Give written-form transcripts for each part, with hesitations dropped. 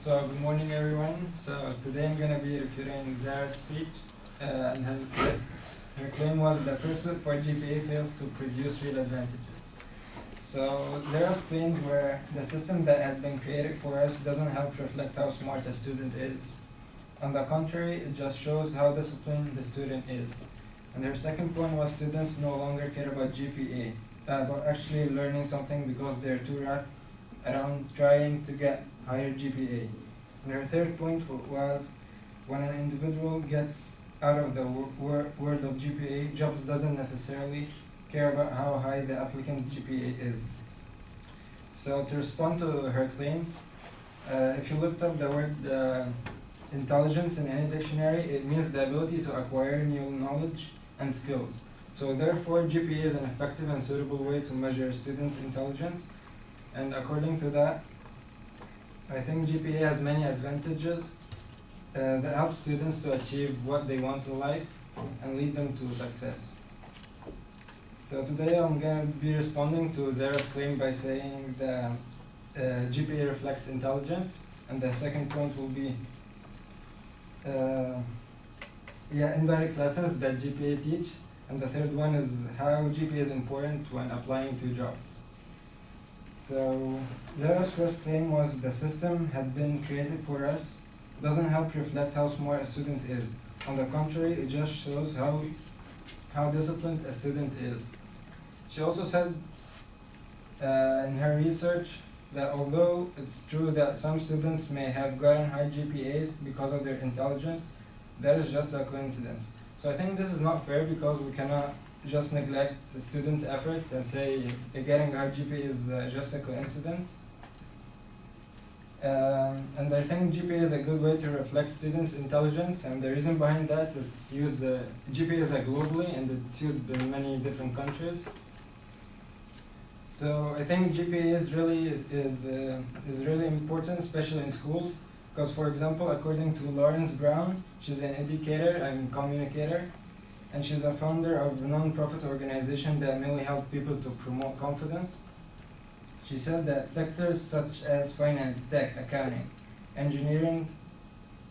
So good morning everyone. So today I'm gonna be refuting Zara's speech and her claim was the pursuit for GPA fails to produce real advantages. So Zara's claims were the system that had been created for us doesn't help reflect how smart a student is. On the contrary, it just shows how disciplined the student is. And her second point was students no longer care about GPA, about actually learning something because they're too wrapped around trying to get higher GPA. And her third point was when an individual gets out of the world of GPA, jobs doesn't necessarily care about how high the applicant's GPA is. So to respond to her claims, if you looked up the word intelligence in any dictionary, it means the ability to acquire new knowledge and skills. So therefore, GPA is an effective and suitable way to measure students' intelligence. And according to that, I think GPA has many advantages that help students to achieve what they want in life and lead them to success. So today I'm going to be responding to Zara's claim by saying that GPA reflects intelligence, and the second point will be indirect lessons that GPA teach, and the third one is how GPA is important when applying to jobs. So Zara's first claim was the system had been created for us doesn't help reflect how smart a student is. On the contrary, it just shows how disciplined a student is. She also said in her research that although it's true that some students may have gotten high GPAs because of their intelligence, that is just a coincidence. So I think this is not fair because we cannot just neglect the student's effort and say getting a high GPA is just a coincidence. And I think GPA is a good way to reflect students' intelligence, and the reason behind that, it's used, GPA is globally and it's used in many different countries. So I think GPA is really important, especially in schools, because for example, according to Lawrence Brown, she's an educator and communicator, and she's a founder of a non-profit organization that mainly helps people to promote confidence. She said that sectors such as finance, tech, accounting, engineering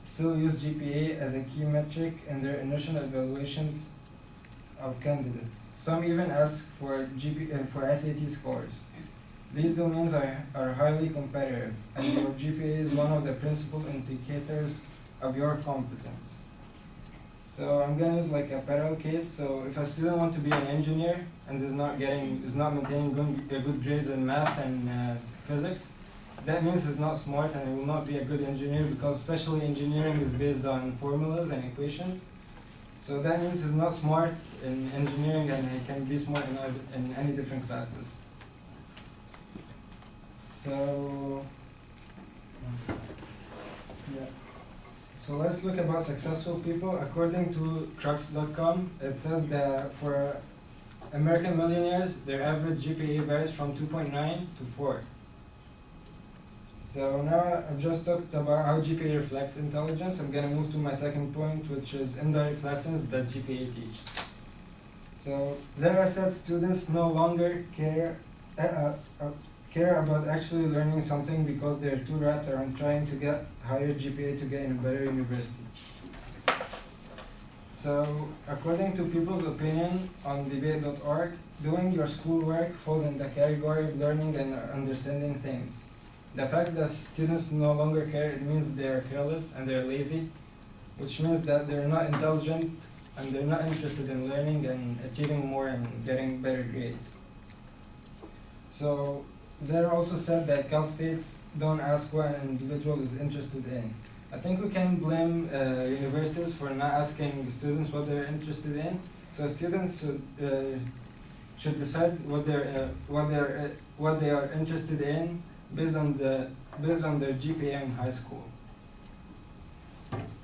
still use GPA as a key metric in their initial evaluations of candidates. Some even ask for SAT scores. These domains are highly competitive, and your GPA is one of the principal indicators of your competence. So I'm going to use like a parallel case. So if a student wants to be an engineer and is not maintaining good grades in math and physics, that means he's not smart and he will not be a good engineer, because especially engineering is based on formulas and equations. So that means he's not smart in engineering and he can be smart in any different classes. So, yeah. So let's look about successful people. According to Crux.com, it says that for American millionaires, their average GPA varies from 2.9 to 4. So now I've just talked about how GPA reflects intelligence. I'm going to move to my second point, which is indirect lessons that GPA teach. So Zara said students no longer care about actually learning something because they're too wrapped around trying to get higher GPA to get in a better university. So according to people's opinion on debate.org, doing your schoolwork falls in the category of learning and understanding things. The fact that students no longer care, it means they are careless and they're lazy, which means that they're not intelligent and they're not interested in learning and achieving more and getting better grades. So Zara also said that Cal States don't ask what an individual is interested in. I think we can blame universities for not asking students what they're interested in. So students should decide what they are interested in based on their GPA in high school.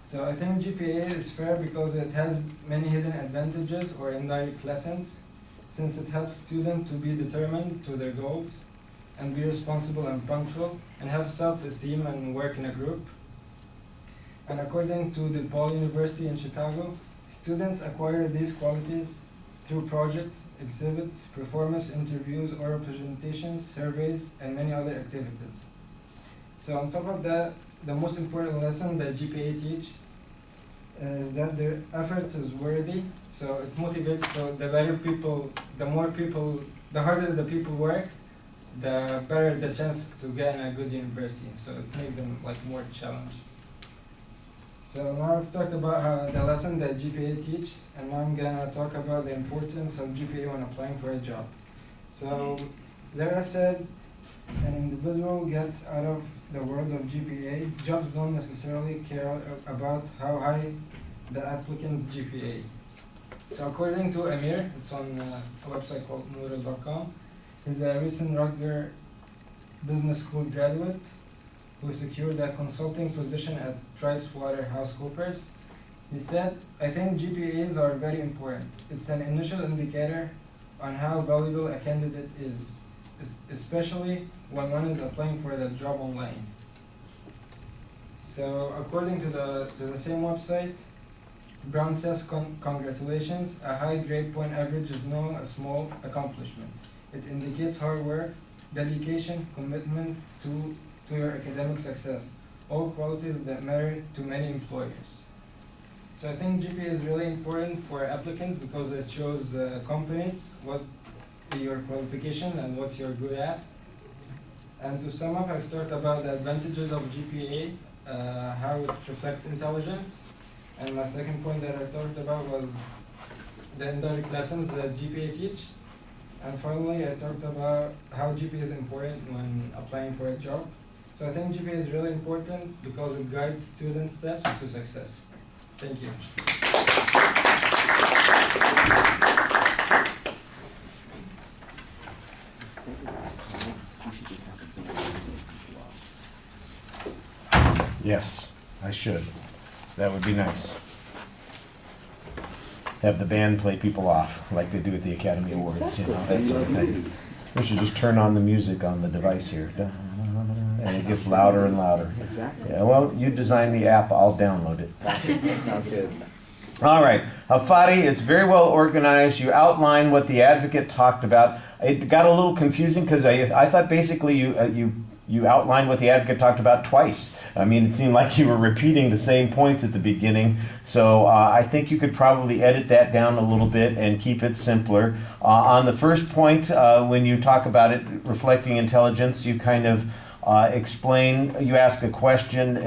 So I think GPA is fair because it has many hidden advantages or indirect lessons, since it helps students to be determined to their goals and be responsible and punctual and have self-esteem and work in a group. And according to DePaul University in Chicago, students acquire these qualities through projects, exhibits, performance interviews, oral presentations, surveys, and many other activities. So on top of that, the most important lesson that GPA teaches is that their effort is worthy. So it motivates. So the harder the people work, the better the chance to get in a good university. So it makes them like more challenged. So now I've talked about the lesson that GPA teaches, and now I'm gonna talk about the importance of GPA when applying for a job. So Zara said, an individual gets out of the world of GPA. Jobs don't necessarily care about how high the applicant's GPA. So according to Amir, it's on a website called Noodle.com, he's a recent Rutgers Business School graduate who secured a consulting position at PricewaterhouseCoopers. He said, I think GPAs are very important. It's an initial indicator on how valuable a candidate is, especially when one is applying for the job online. So according to the same website, Brown says, congratulations, a high grade point average is no small accomplishment. It indicates hard work, dedication, commitment to your academic success, all qualities that matter to many employers. So I think GPA is really important for applicants because it shows companies what your qualification and what you're good at. And to sum up, I've talked about the advantages of GPA, how it reflects intelligence, and my second point that I talked about was the indirect lessons that GPA teaches. And finally, I talked about how GPA is important when applying for a job. So I think GPA is really important because it guides students' steps to success. Thank you. Yes, I should. That would be nice. Have the band play people off like they do at the Academy Awards, you know, that sort of thing. We should just turn on the music on the device here. And it gets louder and louder. Exactly. Yeah, well, you design the app, I'll download it. Sounds good. All right, Alfadi, it's very well organized. You outline what the advocate talked about. It got a little confusing because I thought basically you outlined what the advocate talked about twice. I mean, it seemed like you were repeating the same points at the beginning. So I think you could probably edit that down a little bit and keep it simpler. On the first point, when you talk about it reflecting intelligence, you kind of explain, you ask a question,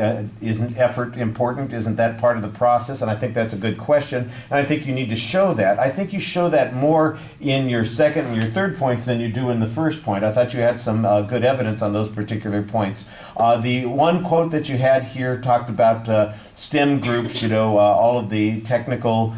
isn't effort important? Isn't that part of the process? And I think that's a good question. And I think you need to show that. I think you show that more in your second and your third points than you do in the first point. I thought you had some good evidence on those particular points. The one quote that you had here talked about STEM groups, you know, all of the technical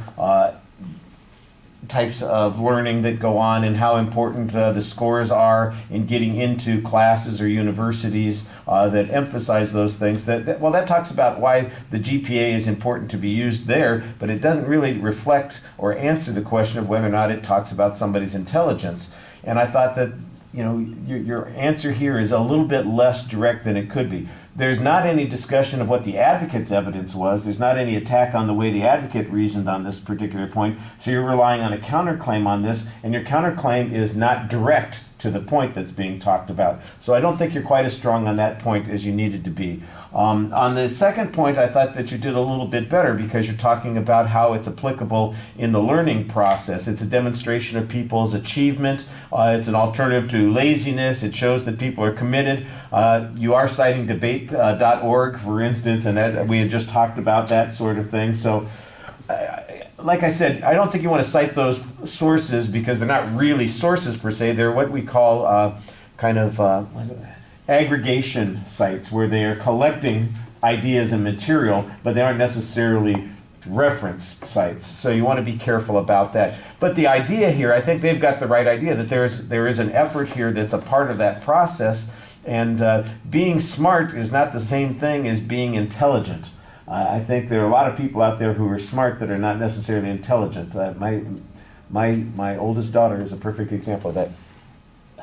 types of learning that go on and how important the scores are in getting into classes or universities that emphasize those things. Well, that talks about why the GPA is important to be used there, but it doesn't really reflect or answer the question of whether or not it talks about somebody's intelligence. And I thought that, you know, your answer here is a little bit less direct than it could be. There's not any discussion of what the advocate's evidence was. There's not any attack on the way the advocate reasoned on this particular point. So you're relying on a counterclaim on this, and your counterclaim is not direct to the point that's being talked about. So I don't think you're quite as strong on that point as you needed to be. On the second point, I thought that you did a little bit better because you're talking about how it's applicable in the learning process. It's a demonstration of people's achievement. It's an alternative to laziness. It shows that people are committed. You are citing debate.org, for instance, and that, we had just talked about that sort of thing. So like I said, I don't think you want to cite those sources because they're not really sources per se. They're what we call aggregation sites, where they are collecting ideas and material, but they aren't necessarily reference sites. So you want to be careful about that. But the idea here, I think they've got the right idea that there is an effort here that's a part of that process, and being smart is not the same thing as being intelligent. I think there are a lot of people out there who are smart that are not necessarily intelligent. My oldest daughter is a perfect example of that.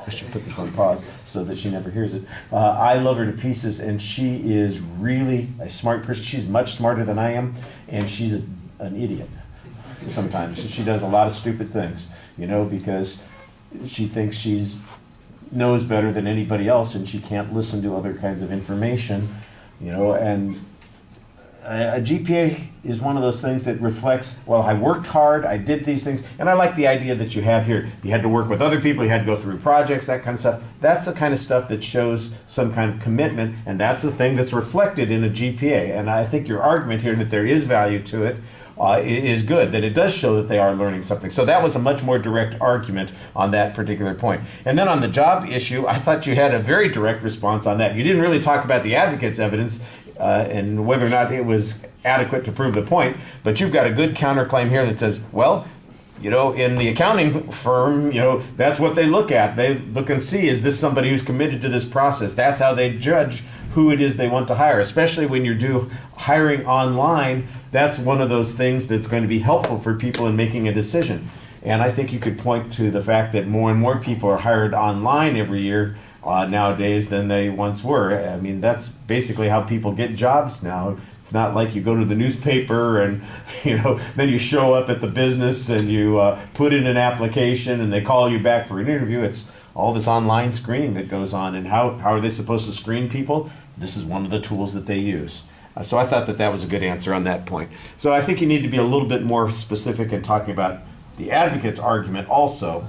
I should put this on pause so that she never hears it. I love her to pieces, and she is really a smart person. She's much smarter than I am, and she's an idiot sometimes. She does a lot of stupid things, you know, because she thinks she's knows better than anybody else, and she can't listen to other kinds of information. You know, and a GPA is one of those things that reflects, well, I worked hard, I did these things, and I like the idea that you have here. You had to work with other people, you had to go through projects, that kind of stuff. That's the kind of stuff that shows some kind of commitment, and that's the thing that's reflected in a GPA. And I think your argument here that there is value to it is good, that it does show that they are learning something. So that was a much more direct argument on that particular point. And then on the job issue, I thought you had a very direct response on that. You didn't really talk about the advocate's evidence and whether or not it was adequate to prove the point, but you've got a good counterclaim here that says, well, you know, in the accounting firm, you know, that's what they look at. They look and see, is this somebody who's committed to this process? That's how they judge who it is they want to hire, especially when you're hiring online. That's one of those things that's going to be helpful for people in making a decision. And I think you could point to the fact that more and more people are hired online every year nowadays than they once were. I mean, that's basically how people get jobs now. It's not like you go to the newspaper and, you know, then you show up at the business and you put in an application and they call you back for an interview. It's all this online screening that goes on. And how are they supposed to screen people? This is one of the tools that they use. So I thought that that was a good answer on that point. So I think you need to be a little bit more specific in talking about the advocate's argument also.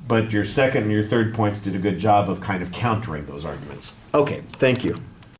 But your second and your third points did a good job of kind of countering those arguments. Okay, thank you.